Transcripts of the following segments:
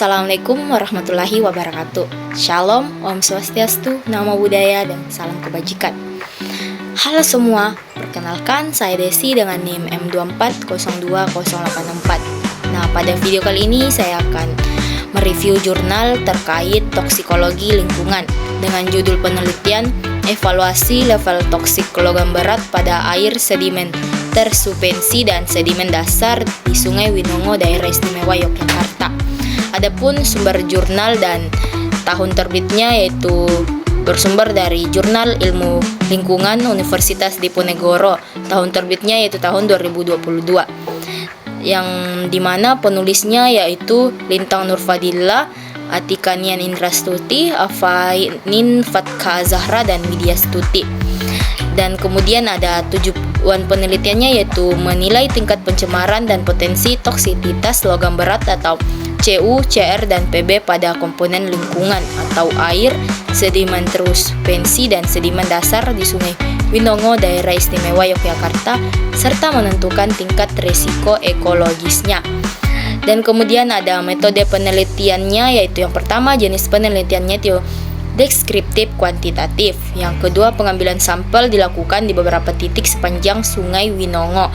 Assalamualaikum warahmatullahi wabarakatuh. Shalom, Om Swastiastu, Namo Buddhaya, dan salam kebajikan. Halo semua, perkenalkan saya Desi dengan NIM M2402084. Nah, pada video kali ini saya akan mereview jurnal terkait toksikologi lingkungan dengan judul penelitian evaluasi level toksik logam berat pada air sedimen tersupensi dan sedimen dasar di Sungai Winongo, Daerah Istimewa Yogyakarta. Adapun sumber jurnal dan tahun terbitnya yaitu bersumber dari Jurnal Ilmu Lingkungan Universitas Diponegoro. Tahun terbitnya yaitu tahun 2022. Yang dimana penulisnya yaitu Lintang Nurfadillah, Atika Nian Indrastuti, Afainin Fatka Zahra, dan Widya Stuti. Dan kemudian ada tujuan penelitiannya yaitu menilai tingkat pencemaran dan potensi toksisitas logam berat atau CU, CR, dan PB pada komponen lingkungan atau air, sedimen tersupensi, dan sedimen dasar di Sungai Winongo, Daerah Istimewa Yogyakarta, serta menentukan tingkat risiko ekologisnya. Dan kemudian ada metode penelitiannya, yaitu yang pertama jenis penelitiannya itu deskriptif kuantitatif. Yang kedua, pengambilan sampel dilakukan di beberapa titik sepanjang Sungai Winongo.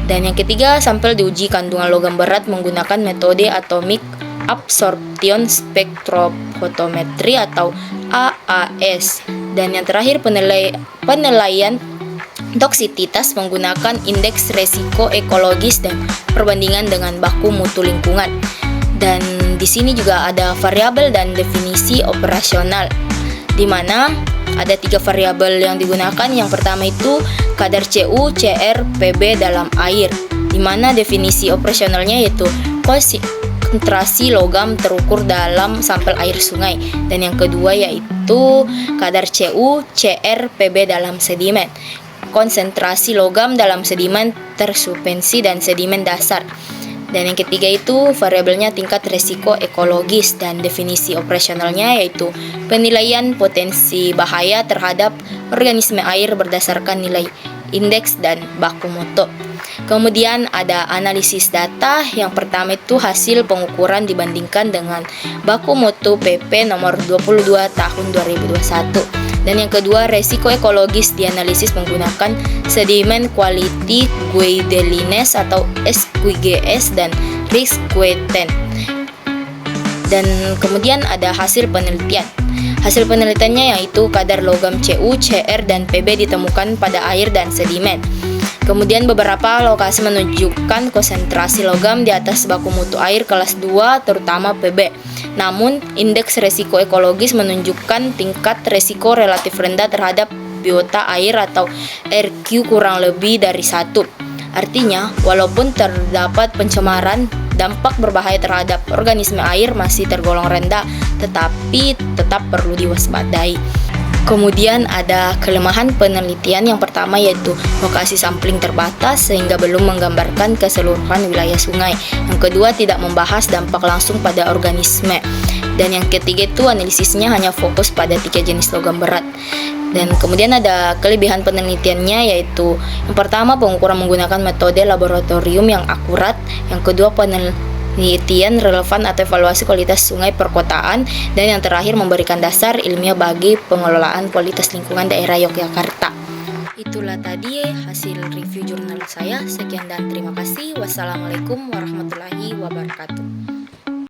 Dan yang ketiga, sampel diuji kandungan logam berat menggunakan metode atomic absorption spectrophotometry atau AAS. Dan yang terakhir, penilaian toksisitas menggunakan indeks resiko ekologis dan perbandingan dengan baku mutu lingkungan. Dan di sini juga ada variabel dan definisi operasional, di mana ada 3 variabel yang digunakan. Yang pertama itu kadar CU, CR, PB dalam air, di mana definisi operasionalnya yaitu konsentrasi logam terukur dalam sampel air sungai. Dan yang kedua yaitu kadar CU, CR, PB dalam sedimen, konsentrasi logam dalam sedimen tersupensi dan sedimen dasar. Dan yang ketiga itu variabelnya tingkat risiko ekologis, dan definisi operasionalnya yaitu penilaian potensi bahaya terhadap organisme air berdasarkan nilai indeks dan baku mutu. Kemudian ada analisis data. Yang pertama itu hasil pengukuran dibandingkan dengan baku mutu PP nomor 22 tahun 2021. Dan yang kedua, resiko ekologis dianalisis menggunakan sedimen quality guidelines atau SQGS dan risk weighted. Dan kemudian ada hasil penelitian. Hasil penelitiannya yaitu kadar logam CU, CR, dan PB ditemukan pada air dan sedimen. Kemudian beberapa lokasi menunjukkan konsentrasi logam di atas baku mutu air kelas 2 terutama PB. Namun indeks resiko ekologis menunjukkan tingkat resiko relatif rendah terhadap biota air atau RQ kurang lebih dari 1. Artinya, walaupun terdapat pencemaran, dampak berbahaya terhadap organisme air masih tergolong rendah, tetapi tetap perlu diwaspadai. Kemudian ada kelemahan penelitian. Yang pertama yaitu lokasi sampling terbatas sehingga belum menggambarkan keseluruhan wilayah sungai. Yang kedua, tidak membahas dampak langsung pada organisme. Dan yang ketiga itu analisisnya hanya fokus pada 3 jenis logam berat. Dan kemudian ada kelebihan penelitiannya yaitu yang pertama, pengukuran menggunakan metode laboratorium yang akurat. Yang kedua, penelitian relevan atau evaluasi kualitas sungai perkotaan. Dan yang terakhir, memberikan dasar ilmiah bagi pengelolaan kualitas lingkungan daerah Yogyakarta. Itulah tadi hasil review jurnal saya. Sekian dan terima kasih. Wassalamualaikum warahmatullahi wabarakatuh.